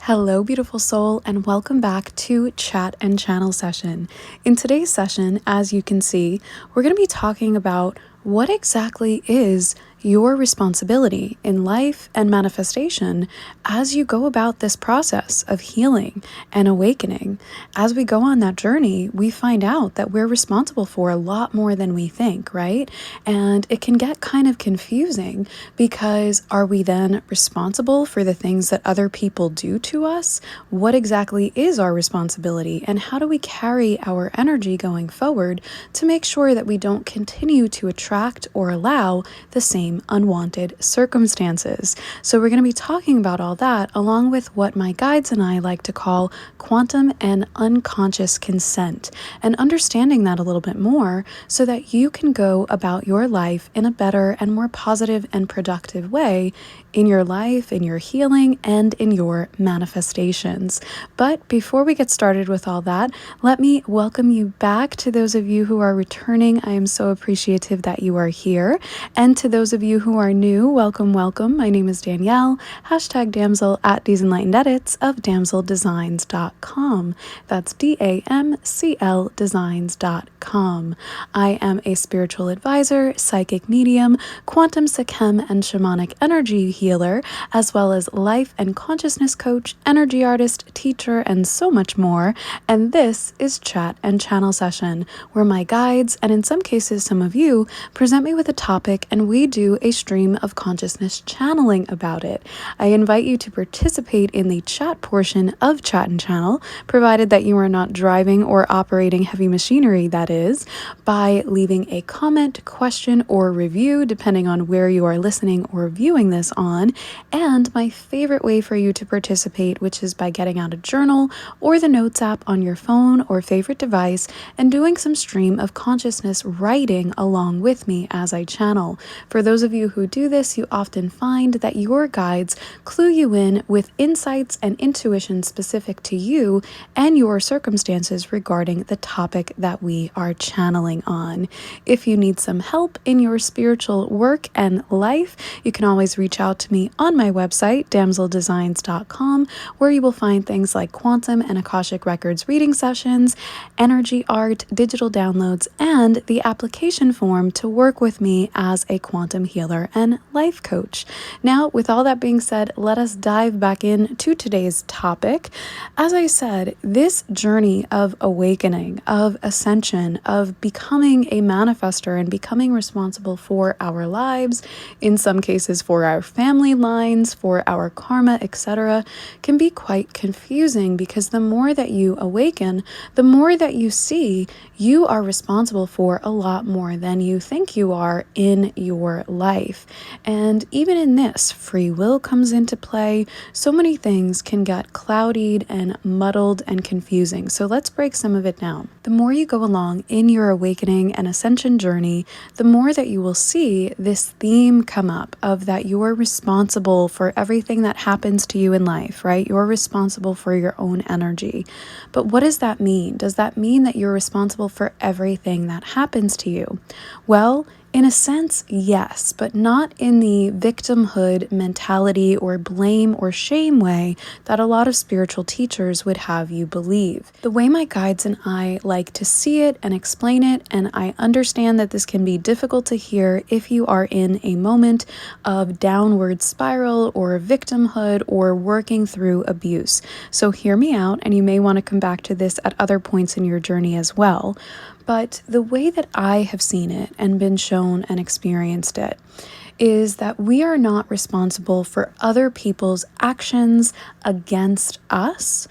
Hello, beautiful soul, and welcome back to Chat and Channel Session. In today's session, as you can see, we're going to be talking about what exactly is your responsibility in life and manifestation as you go about this process of healing and awakening. As we go on that journey, we find out that we're responsible for a lot more than we think, right? And it can get kind of confusing because are we then responsible for the things that other people do to us? What exactly is our responsibility, and how do we carry our energy going forward to make sure that we don't continue to attract or allow the same unwanted circumstances? So we're going to be talking about all that along with what my guides and I like to call quantum and unconscious consent, and understanding that a little bit more so that you can go about your life in a better and more positive and productive way in your life, in your healing, and in your manifestations. But before we get started with all that, let me welcome you back. To those of you who are returning, I am so appreciative that you are here. And to those of you who are new, welcome, welcome. My name is Danielle, hashtag damsel at These Enlightened Edits of damseldesigns.com. That's DAMCL designs.com. I am a spiritual advisor, psychic medium, quantum Sikhem and shamanic energy healer, as well as life and consciousness coach, energy artist, teacher, and so much more. And this is Chat and Channel Session, where my guides, and in some cases some of you, present me with a topic and we do a stream of consciousness channeling about it. I invite you to participate in the chat portion of Chat and Channel, provided that you are not driving or operating heavy machinery, that is, by leaving a comment, question, or review, depending on where you are listening or viewing this on. And my favorite way for you to participate, which is by getting out a journal or the notes app on your phone or favorite device and doing some stream of consciousness writing along with me as I channel. For those of you who do this, you often find that your guides clue you in with insights and intuition specific to you and your circumstances regarding the topic that we are channeling on. If you need some help in your spiritual work and life, you can always reach out to me on my website, damseldesigns.com, where you will find things like quantum and Akashic Records reading sessions, energy art, digital downloads, and the application form to work with me as a quantum healer and life coach. Now, with all that being said, let us dive back into today's topic. As I said, this journey of awakening, of ascension, of becoming a manifester and becoming responsible for our lives, in some cases for our family lines, for our karma, etc., can be quite confusing because the more that you awaken, the more that you see you are responsible for a lot more than you think you are in your life. And even in this, free will comes into play. So many things can get clouded and muddled and confusing. So let's break some of it down. The more you go along in your awakening and ascension journey, the more that you will see this theme come up of that you're responsible for everything that happens to you in life, right? You're responsible for your own energy. But what does that mean? Does that mean that you're responsible for everything that happens to you? Well, in a sense, yes, but not in the victimhood mentality or blame or shame way that a lot of spiritual teachers would have you believe. The way my guides and I like to see it and explain it, and I understand that this can be difficult to hear if you are in a moment of downward spiral or victimhood or working through abuse. So hear me out, and you may want to come back to this at other points in your journey as well. But the way that I have seen it and been shown and experienced it is that we are not responsible for other people's actions against us,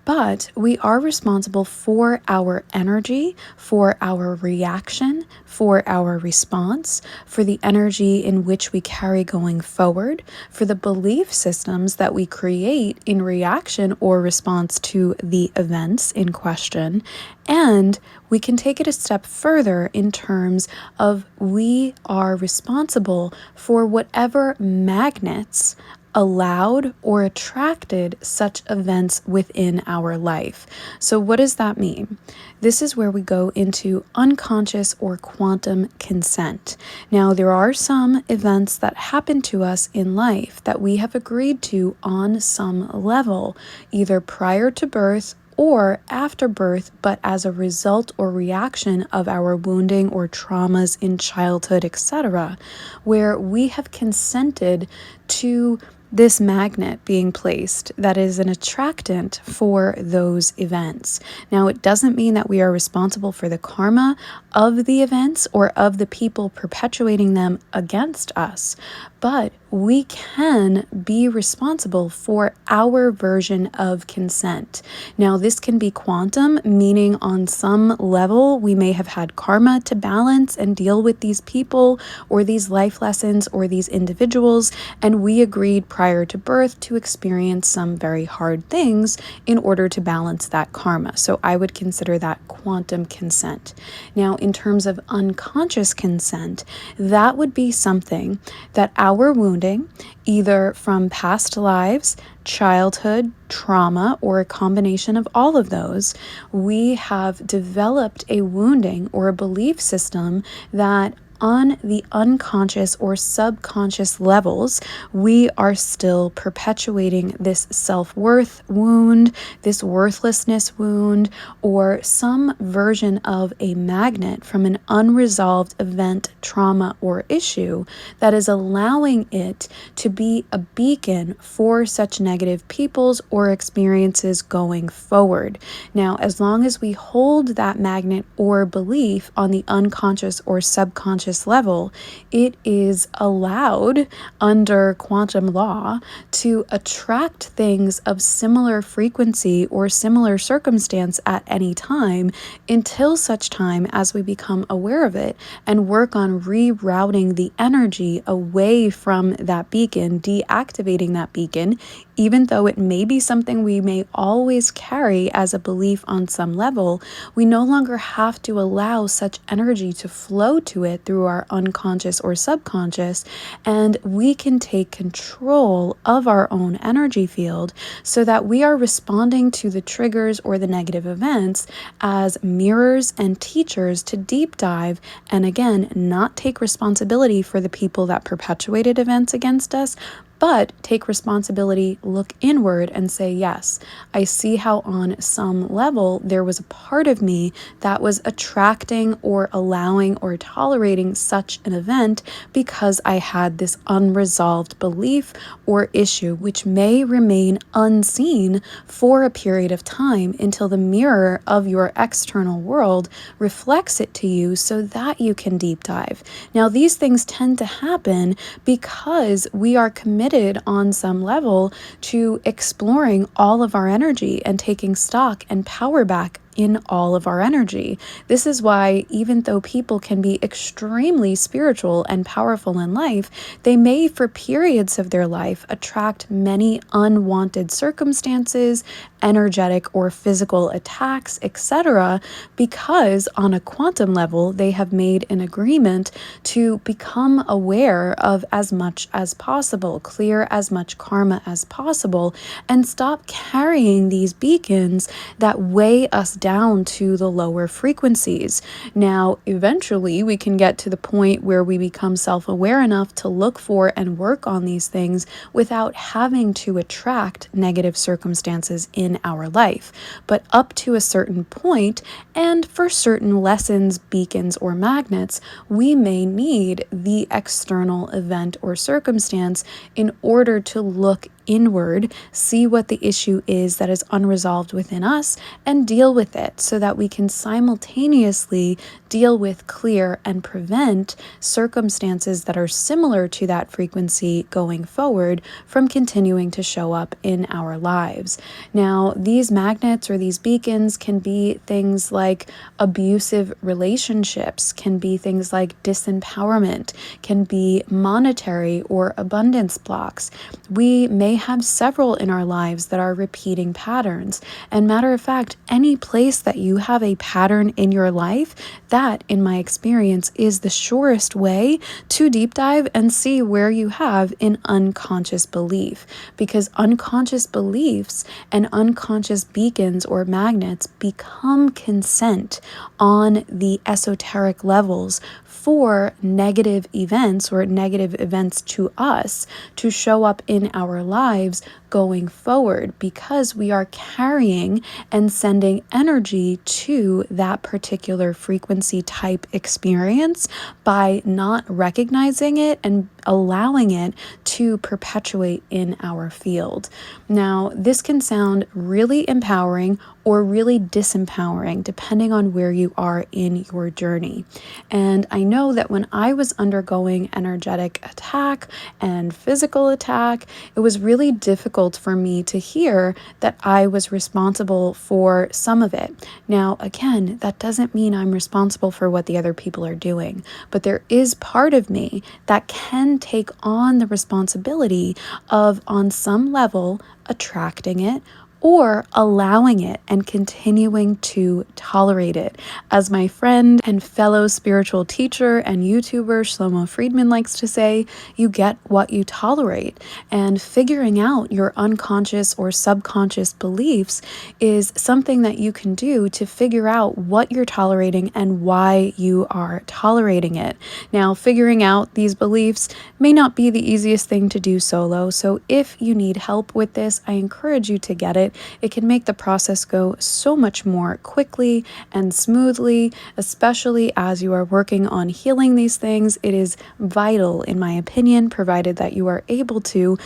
but we are responsible for our energy, for our reaction, for our response, for the energy in which we carry going forward, for the belief systems that we create in reaction or response to the events in question. And we can take it a step further in terms of we are responsible for whatever magnets allowed or attracted such events within our life. So, what does that mean? This is where we go into unconscious or quantum consent. Now, there are some events that happen to us in life that we have agreed to on some level, either prior to birth or after birth, but as a result or reaction of our wounding or traumas in childhood, etc., where we have consented to this magnet being placed that is an attractant for those events. Now, it doesn't mean that we are responsible for the karma of the events or of the people perpetuating them against us, but we can be responsible for our version of consent. Now, this can be quantum, meaning on some level we may have had karma to balance and deal with these people or these life lessons or these individuals, and we agreed prior to birth to experience some very hard things in order to balance that karma. So I would consider that quantum consent. Now, in terms of unconscious consent, that would be something that our wounding, either from past lives, childhood, trauma, or a combination of all of those, we have developed a wounding or a belief system that on the unconscious or subconscious levels, we are still perpetuating this self-worth wound, this worthlessness wound, or some version of a magnet from an unresolved event, trauma, or issue that is allowing it to be a beacon for such negative peoples or experiences going forward. Now, as long as we hold that magnet or belief on the unconscious or subconscious level, it is allowed under quantum law to attract things of similar frequency or similar circumstance at any time until such time as we become aware of it and work on rerouting the energy away from that beacon, deactivating that beacon, even though it may be something we may always carry as a belief on some level. We no longer have to allow such energy to flow to it through our unconscious or subconscious, and we can take control of our own energy field so that we are responding to the triggers or the negative events as mirrors and teachers to deep dive and again not take responsibility for the people that perpetuated events against us, but take responsibility, look inward and say, yes, I see how on some level there was a part of me that was attracting or allowing or tolerating such an event because I had this unresolved belief or issue, which may remain unseen for a period of time until the mirror of your external world reflects it to you so that you can deep dive. Now, these things tend to happen because we are committed on some level to exploring all of our energy and taking stock and power back in all of our energy. This is why even though people can be extremely spiritual and powerful in life, they may for periods of their life attract many unwanted circumstances, energetic or physical attacks, etc., because on a quantum level they have made an agreement to become aware of as much as possible, clear as much karma as possible, and stop carrying these beacons that weigh us down to the lower frequencies. Now, eventually we can get to the point where we become self-aware enough to look for and work on these things without having to attract negative circumstances in our life. But up to a certain point, and for certain lessons, beacons, or magnets, we may need the external event or circumstance in order to look inward, see what the issue is that is unresolved within us, and deal with it so that we can simultaneously deal with, clear, and prevent circumstances that are similar to that frequency going forward from continuing to show up in our lives. Now, these magnets or these beacons can be things like abusive relationships, can be things like disempowerment, can be monetary or abundance blocks. We may may have several in our lives that are repeating patterns. And matter of fact, any place that you have a pattern in your life, that, in my experience, is the surest way to deep dive and see where you have an unconscious belief. Because unconscious beliefs and unconscious beacons or magnets become consent on the esoteric levels for negative events or negative events to us to show up in our lives going forward, because we are carrying and sending energy to that particular frequency type experience by not recognizing it and allowing it to perpetuate in our field. Now, this can sound really empowering or really disempowering, depending on where you are in your journey. And I know that when I was undergoing energetic attack and physical attack, it was really difficult for me to hear that I was responsible for some of it. Now, again, that doesn't mean I'm responsible for what the other people are doing, but there is part of me that can take on the responsibility of, on some level, attracting it or allowing it and continuing to tolerate it. As my friend and fellow spiritual teacher and YouTuber Shlomo Friedman likes to say, you get what you tolerate. And figuring out your unconscious or subconscious beliefs is something that you can do to figure out what you're tolerating and why you are tolerating it. Now, figuring out these beliefs may not be the easiest thing to do solo, so if you need help with this, I encourage you to get it. It can make the process go so much more quickly and smoothly, especially as you are working on healing these things. It is vital, in my opinion, provided that you are able to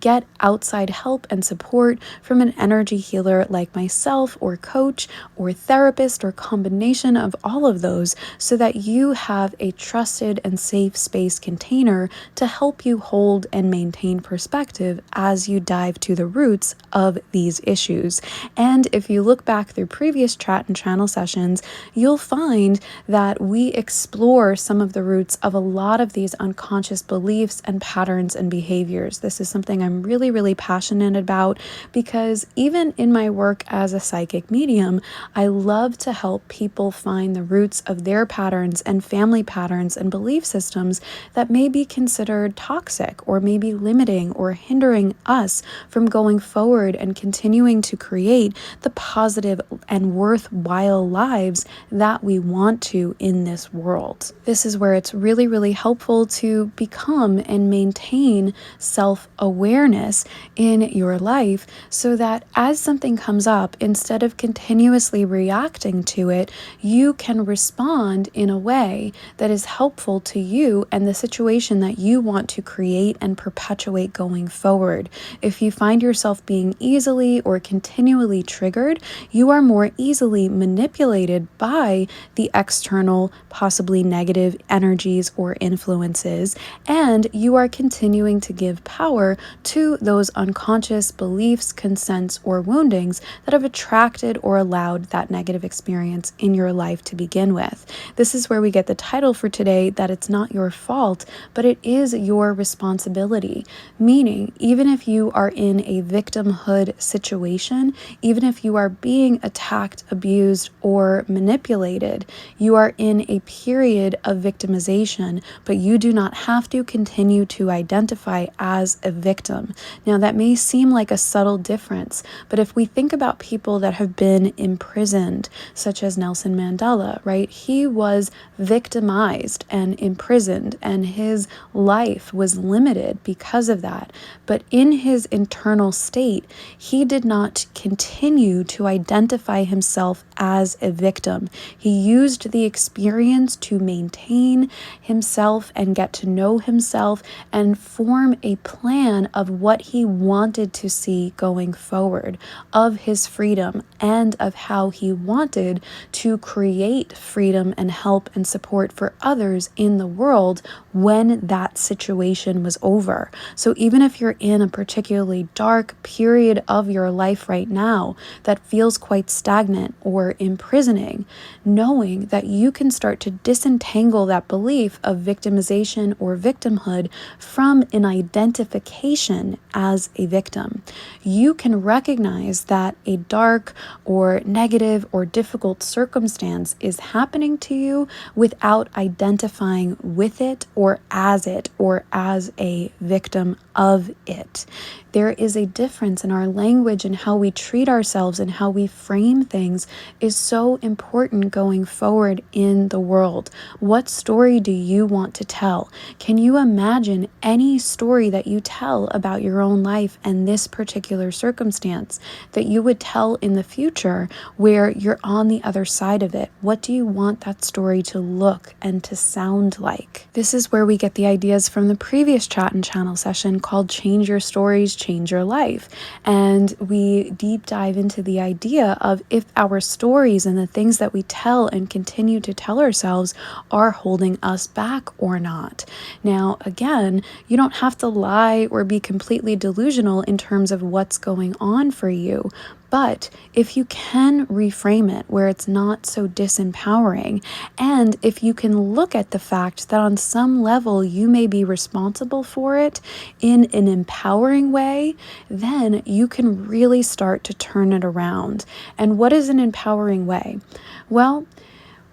get outside help and support from an energy healer like myself, or coach, or therapist, or combination of all of those, so that you have a trusted and safe space container to help you hold and maintain perspective as you dive to the roots of these issues. And if you look back through previous chat and channel sessions, you'll find that we explore some of the roots of a lot of these unconscious beliefs and patterns and behaviors. This is something I'm really, really passionate about, because even in my work as a psychic medium, I love to help people find the roots of their patterns and family patterns and belief systems that may be considered toxic or maybe limiting or hindering us from going forward and continuing to create the positive and worthwhile lives that we want to in this world. This is where it's really, really helpful to become and maintain self-awareness in your life, so that as something comes up, instead of continuously reacting to it, you can respond in a way that is helpful to you and the situation that you want to create and perpetuate going forward. If you find yourself being easily or continually triggered, you are more easily manipulated by the external, possibly negative energies or influences, and you are continuing to give power to those unconscious beliefs, consents, or woundings that have attracted or allowed that negative experience in your life to begin with. This is where we get the title for today, that it's not your fault, but it is your responsibility. Meaning, even if you are in a victimhood situation, even if you are being attacked, abused, or manipulated, you are in a period of victimization, but you do not have to continue to identify as a victim. Now, that may seem like a subtle difference, but if we think about people that have been imprisoned, such as Nelson Mandela, right? He was victimized and imprisoned, and his life was limited because of that. But in his internal state, he did not continue to identify himself as a victim. He used the experience to maintain himself and get to know himself and form a plan of what he wanted to see going forward, of his freedom, and of how he wanted to create freedom and help and support for others in the world when that situation was over. So even if you're in a particularly dark period of your life right now that feels quite stagnant or longer imprisoning, knowing that you can start to disentangle that belief of victimization or victimhood from an identification as a victim. You can recognize that a dark or negative or difficult circumstance is happening to you without identifying with it or as a victim of it. There is a difference in our language and how we treat ourselves and how we frame things is so important going forward in the world. What story do you want to tell? Can you imagine any story that you tell about your own life and this particular circumstance that you would tell in the future where you're on the other side of it? What do you want that story to look and to sound like? This is where we get the ideas from the previous chat and channel session called Change Your Stories, Change Your Life. And we deep dive into the idea of if our stories and the things that we tell and continue to tell ourselves are holding us back or not. Now, again, you don't have to lie or be completely delusional in terms of what's going on for you. But if you can reframe it where it's not so disempowering, and if you can look at the fact that on some level you may be responsible for it in an empowering way, then you can really start to turn it around. And what is an empowering way? Well,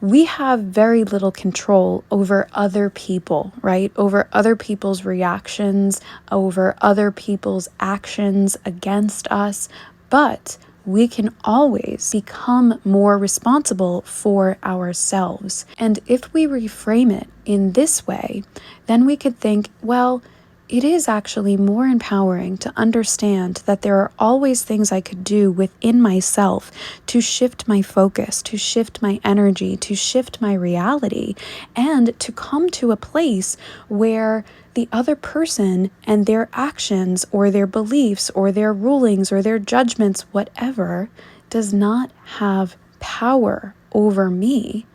we have very little control over other people, right? Over other people's reactions, over other people's actions against us. But we can always become more responsible for ourselves. And if we reframe it in this way, then we could think, well, it is actually more empowering to understand that there are always things I could do within myself to shift my focus, to shift my energy, to shift my reality, and to come to a place where the other person and their actions or their beliefs or their rulings or their judgments, whatever, does not have power over me.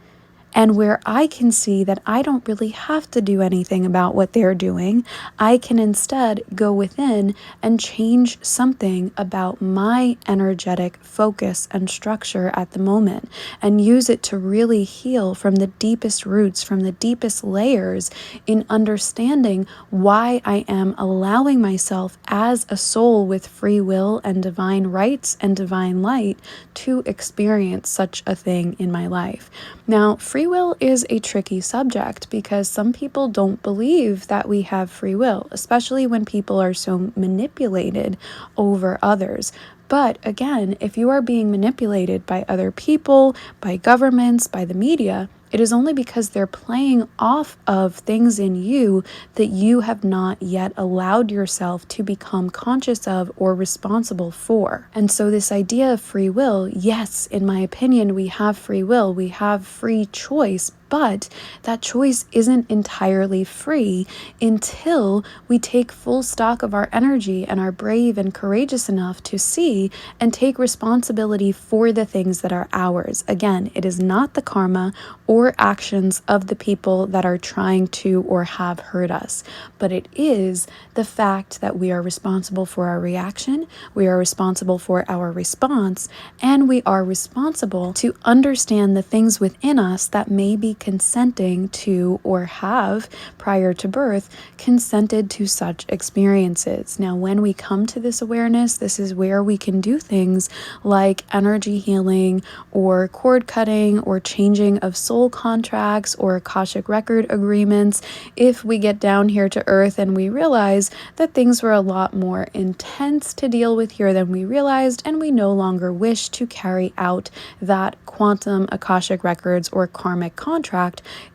And where I can see that I don't really have to do anything about what they're doing, I can instead go within and change something about my energetic focus and structure at the moment and use it to really heal from the deepest roots, from the deepest layers in understanding why I am allowing myself as a soul with free will and divine rights and divine light to experience such a thing in my life. Now, free will is a tricky subject because some people don't believe that we have free will, especially when people are so manipulated over others. But again, if you are being manipulated by other people, by governments, by the media, it is only because they're playing off of things in you that you have not yet allowed yourself to become conscious of or responsible for. And so this idea of free will, yes, in my opinion, we have free will, we have free choice, but that choice isn't entirely free until we take full stock of our energy and are brave and courageous enough to see and take responsibility for the things that are ours. Again, it is not the karma or actions of the people that are trying to or have hurt us, but it is the fact that we are responsible for our reaction, we are responsible for our response, and we are responsible to understand the things within us that may be consenting to or have, prior to birth, consented to such experiences. Now, when we come to this awareness, this is where we can do things like energy healing or cord cutting or changing of soul contracts or Akashic record agreements if we get down here to earth and we realize that things were a lot more intense to deal with here than we realized, and we no longer wish to carry out that quantum Akashic records or karmic contract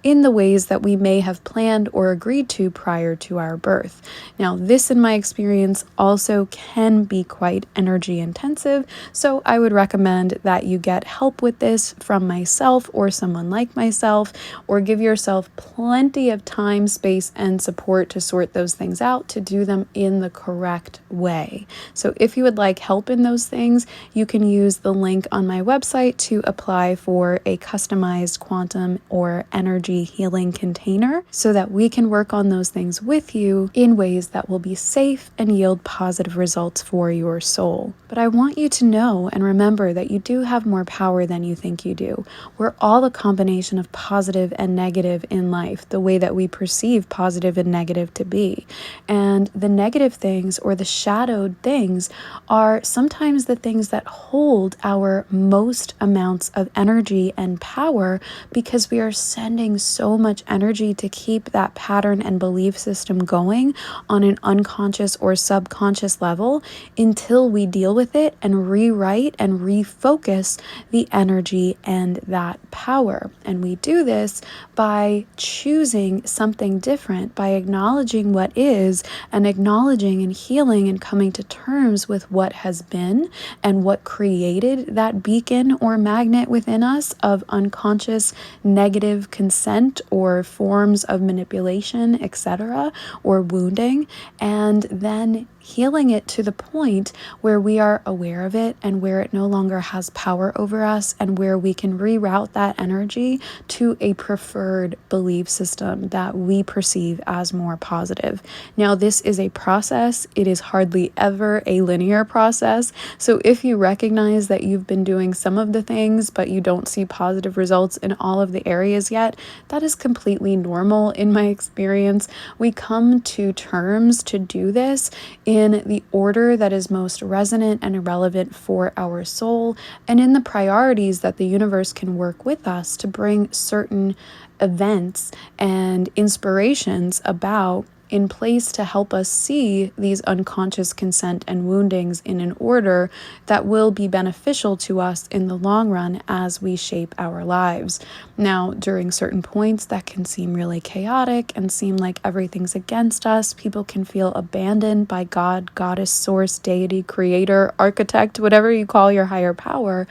in the ways that we may have planned or agreed to prior to our birth. Now, this in my experience also can be quite energy intensive, so I would recommend that you get help with this from myself or someone like myself, or give yourself plenty of time, space, and support to sort those things out, to do them in the correct way. So if you would like help in those things, you can use the link on my website to apply for a customized quantum or your energy healing container so that we can work on those things with you in ways that will be safe and yield positive results for your soul. But I want you to know and remember that you do have more power than you think you do. We're all a combination of positive and negative in life, the way that we perceive positive and negative to be. And the negative things or the shadowed things are sometimes the things that hold our most amounts of energy and power, because we are sending so much energy to keep that pattern and belief system going on an unconscious or subconscious level until we deal with it and rewrite and refocus the energy and that power. And we do this by choosing something different, by acknowledging what is and acknowledging and healing and coming to terms with what has been and what created that beacon or magnet within us of unconscious negative consent or forms of manipulation, etc., or wounding, and then healing it to the point where we are aware of it and where it no longer has power over us, and where we can reroute that energy to a preferred belief system that we perceive as more positive. Now, this is a process. It is hardly ever a linear process. So if you recognize that you've been doing some of the things, but you don't see positive results in all of the areas yet, that is completely normal in my experience. We come to terms to do this in the order that is most resonant and relevant for our soul, and in the priorities that the universe can work with us to bring certain events and inspirations about in place to help us see these unconscious consent and woundings in an order that will be beneficial to us in the long run as we shape our lives. Now, during certain points, that can seem really chaotic and seem like everything's against us. People can feel abandoned by God, goddess, source, deity, creator, architect, whatever you call your higher power.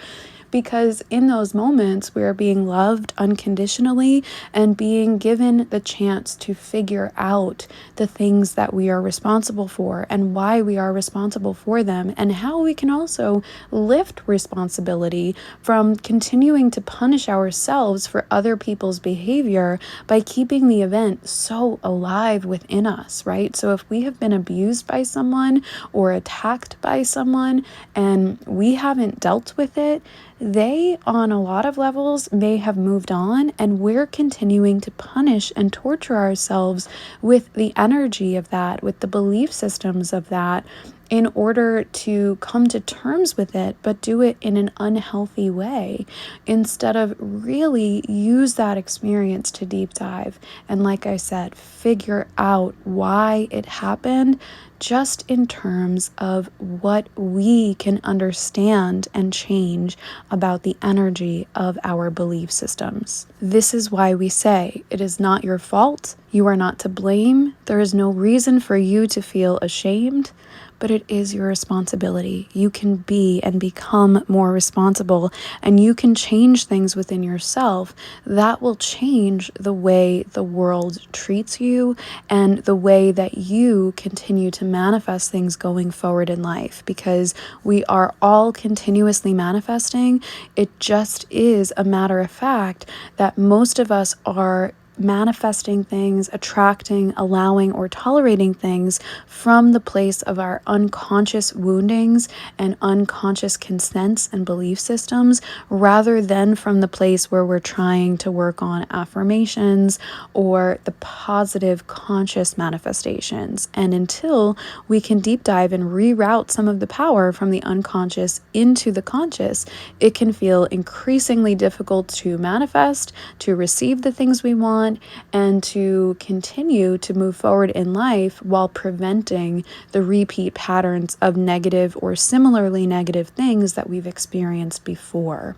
Because in those moments, we are being loved unconditionally and being given the chance to figure out the things that we are responsible for and why we are responsible for them, and how we can also lift responsibility from continuing to punish ourselves for other people's behavior by keeping the event so alive within us, right? So if we have been abused by someone or attacked by someone and we haven't dealt with it, they, on a lot of levels, may have moved on, and we're continuing to punish and torture ourselves with the energy of that, with the belief systems of that, in order to come to terms with it, but do it in an unhealthy way, instead of really use that experience to deep dive and, like I said, figure out why it happened, just in terms of what we can understand and change about the energy of our belief systems. This is why we say it is not your fault. You are not to blame. There is no reason for you to feel ashamed, but it is your responsibility. You can be and become more responsible, and you can change things within yourself that will change the way the world treats you and the way that you continue to manifest things going forward in life, because we are all continuously manifesting. It just is a matter of fact that most of us are manifesting things, attracting, allowing, or tolerating things from the place of our unconscious woundings and unconscious consents and belief systems, rather than from the place where we're trying to work on affirmations or the positive conscious manifestations. And until we can deep dive and reroute some of the power from the unconscious into the conscious, it can feel increasingly difficult to manifest, to receive the things we want, and to continue to move forward in life while preventing the repeat patterns of negative or similarly negative things that we've experienced before.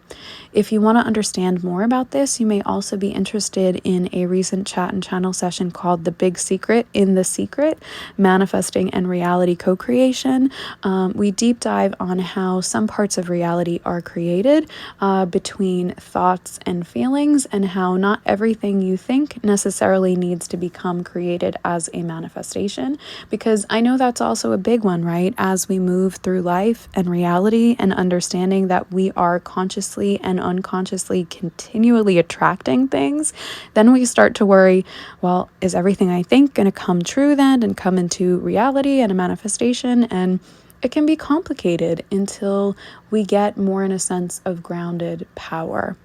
If you want to understand more about this, you may also be interested in a recent chat and channel session called The Big Secret in the Secret, Manifesting and Reality Co-Creation. We deep dive on how some parts of reality are created between thoughts and feelings, and how not everything you think think necessarily needs to become created as a manifestation, because I know that's also a big one, right? As we move through life and reality and understanding that we are consciously and unconsciously continually attracting things, then we start to worry, well, is everything I think going to come true then and come into reality and a manifestation? And it can be complicated until we get more in a sense of grounded power.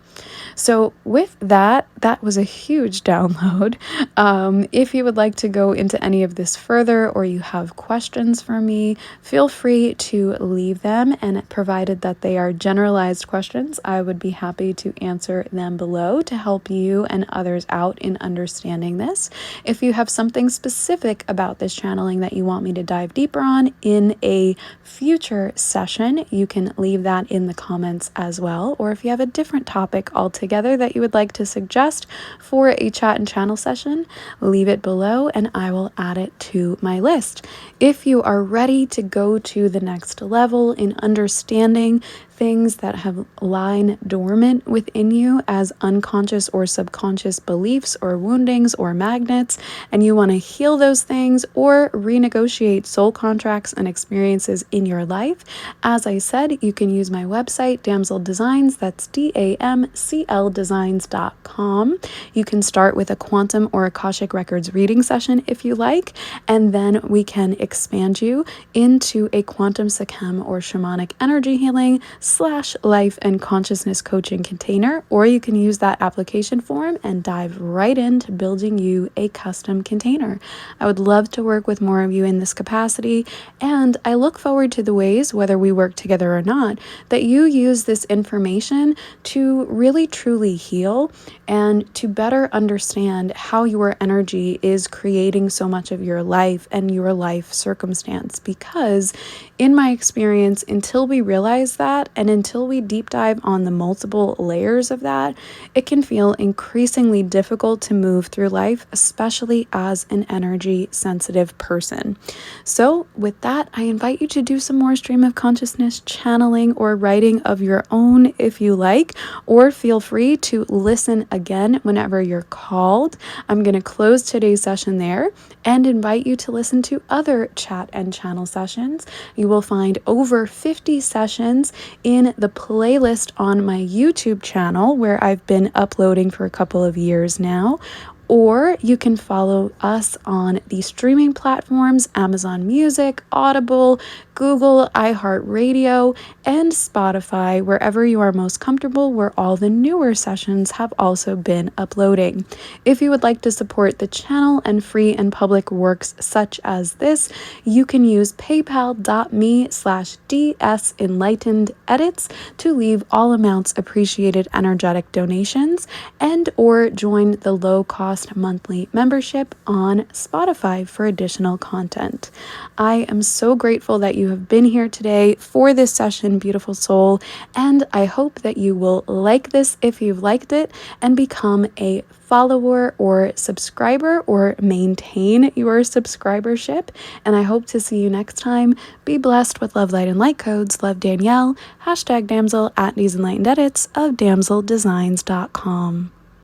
So with that, that was a huge download. If you would like to go into any of this further, or you have questions for me, feel free to leave them. And provided that they are generalized questions, I would be happy to answer them below to help you and others out in understanding this. If you have something specific about this channeling that you want me to dive deeper on in a future session, you can leave that in the comments as well. Or if you have a different topic altogether that you would like to suggest for a chat and channel session, leave it below and I will add it to my list. If you are ready to go to the next level in understanding things that have lain dormant within you as unconscious or subconscious beliefs or woundings or magnets, and you want to heal those things or renegotiate soul contracts and experiences in your life, as I said, you can use my website, Damsel Designs. That's DAMCLdesigns.com. You can start with a quantum or Akashic Records reading session if you like, and then we can expand you into a quantum Sikhem or shamanic energy healing / life and consciousness coaching container, or you can use that application form and dive right into building you a custom container. I would love to work with more of you in this capacity, and I look forward to the ways, whether we work together or not, that you use this information to really truly heal and to better understand how your energy is creating so much of your life and your life circumstance. Because in my experience, until we realize that and until we deep dive on the multiple layers of that, it can feel increasingly difficult to move through life, especially as an energy sensitive person. So with that, I invite you to do some more stream of consciousness channeling or writing of your own if you like, or feel free to listen again whenever you're called. I'm going to close today's session there and invite you to listen to other chat and channel sessions. You will find over 50 sessions in the playlist on my YouTube channel, where I've been uploading for a couple of years now. Or you can follow us on the streaming platforms, Amazon Music, Audible, Google, iHeartRadio, and Spotify, wherever you are most comfortable, where all the newer sessions have also been uploading. If you would like to support the channel and free and public works such as this, you can use paypal.me/DSEnlightenedEdits to leave all amounts appreciated energetic donations, and or join the low-cost monthly membership on Spotify for additional content. I am so grateful that you have been here today for this session, beautiful soul, and I hope that you will like this if you've liked it and become a follower or subscriber, or maintain your subscribership. And I hope to see you next time. Be blessed with love, light, and light codes. Love, Danielle. #Damsel at These Enlightened Edits of DamselDesigns.com.